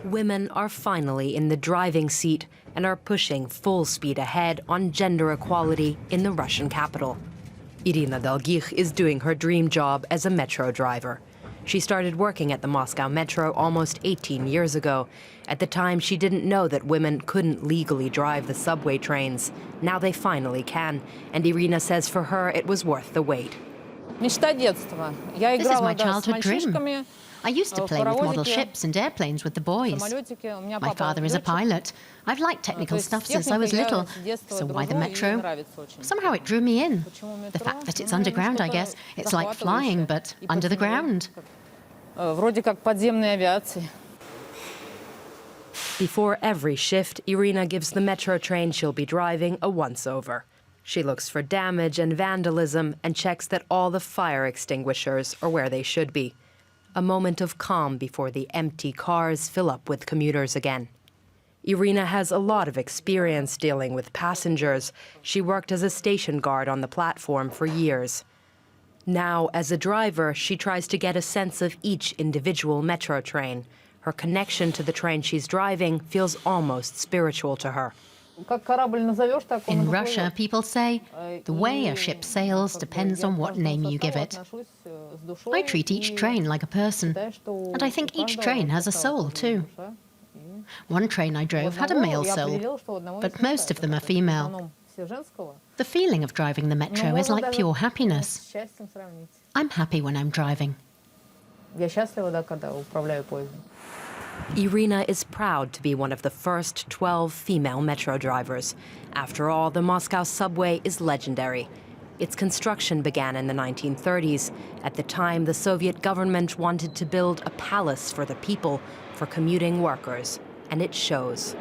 Women are finally in the driving seat and are pushing full speed ahead on gender equality in the Russian capital. Irina Dolgich is doing her dream job as a metro driver. She started working at the Moscow Metro almost 18 years ago. At the time, she didn't know that women couldn't legally drive the subway trains. Now they finally can, and Irina says for her it was worth the wait. This is my childhood dream. I used to play with model ships and airplanes with the boys. My father is a pilot. I've liked technical stuff since I was little. So why the metro? Somehow it drew me in. The fact that it's underground, I guess. It's like flying, but under the ground. Before every shift, Irina gives the metro train she'll be driving a once-over. She looks for damage and vandalism and checks that all the fire extinguishers are where they should be. A moment of calm before the empty cars fill up with commuters again. Irina has a lot of experience dealing with passengers. She worked as a station guard on the platform for years. Now, as a driver, she tries to get a sense of each individual metro train. Her connection to the train she's driving feels almost spiritual to her. In Russia, people say, the way a ship sails depends on what name you give it. I treat each train like a person, and I think each train has a soul, too. One train I drove had a male soul, but most of them are female. The feeling of driving the metro is like pure happiness. I'm happy when I'm driving. Irina is proud to be one of the first 12 female metro drivers. After all, the Moscow subway is legendary. Its construction began in the 1930s. At the time, the Soviet government wanted to build a palace for the people, for commuting workers, and it shows.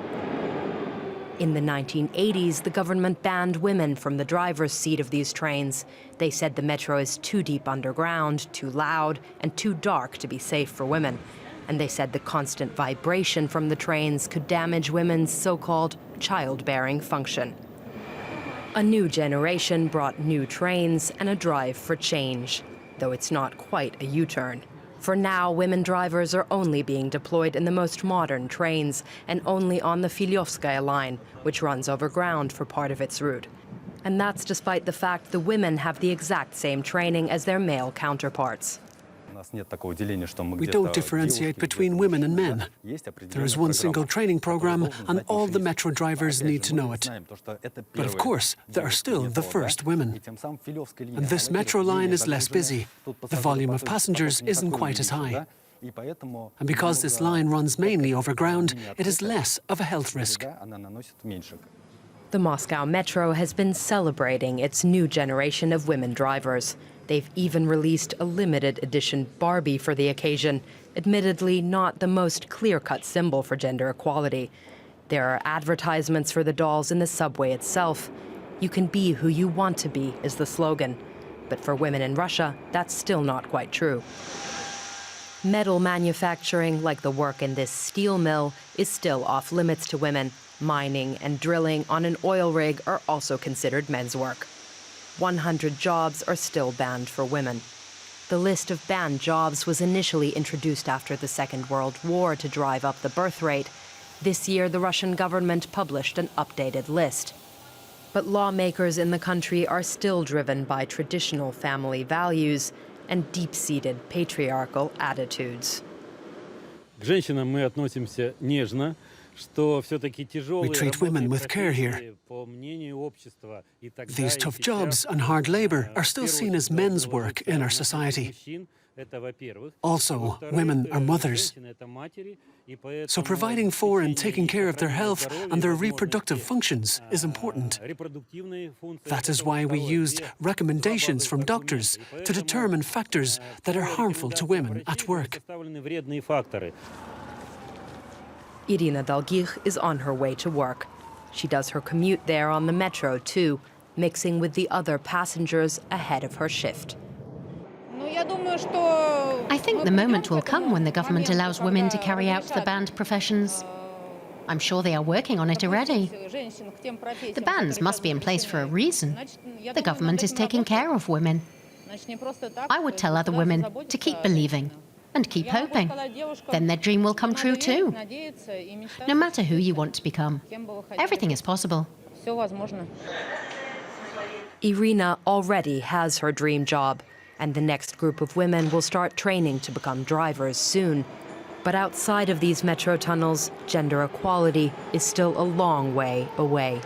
In the 1980s, the government banned women from the driver's seat of these trains. They said the metro is too deep underground, too loud, and too dark to be safe for women. And they said the constant vibration from the trains could damage women's so-called childbearing function. A new generation brought new trains and a drive for change, though it's not quite a U-turn. For now, women drivers are only being deployed in the most modern trains and only on the Filyovskaya line, which runs overground for part of its route. And that's despite the fact the women have the exact same training as their male counterparts. We don't differentiate between women and men. There is one single training program, and all the metro drivers need to know it. But of course, there are still the first women. And this metro line is less busy. The volume of passengers isn't quite as high. And because this line runs mainly overground, it is less of a health risk. The Moscow Metro has been celebrating its new generation of women drivers. They've even released a limited edition Barbie for the occasion, admittedly not the most clear-cut symbol for gender equality. There are advertisements for the dolls in the subway itself. "You can be who you want to be" is the slogan. But for women in Russia, that's still not quite true. Metal manufacturing, like the work in this steel mill, is still off limits to women. Mining and drilling on an oil rig are also considered men's work. 100 jobs are still banned for women. The list of banned jobs was initially introduced after the Second World War to drive up the birth rate. This year, the Russian government published an updated list. But lawmakers in the country are still driven by traditional family values and deep-seated patriarchal attitudes. К женщинам мы относимся нежно. We treat women with care here. These tough jobs and hard labor are still seen as men's work in our society. Also, women are mothers. So providing for and taking care of their health and their reproductive functions is important. That is why we used recommendations from doctors to determine factors that are harmful to women at work. Irina Dolgich is on her way to work. She does her commute there on the metro, too, mixing with the other passengers ahead of her shift. I think the moment will come when the government allows women to carry out the banned professions. I'm sure they are working on it already. The bans must be in place for a reason. The government is taking care of women. I would tell other women to keep believing. and keep hoping. Then their dream will come true too. No matter who you want to become, everything is possible. Irina already has her dream job, and the next group of women will start training to become drivers soon. But outside of these metro tunnels, gender equality is still a long way away.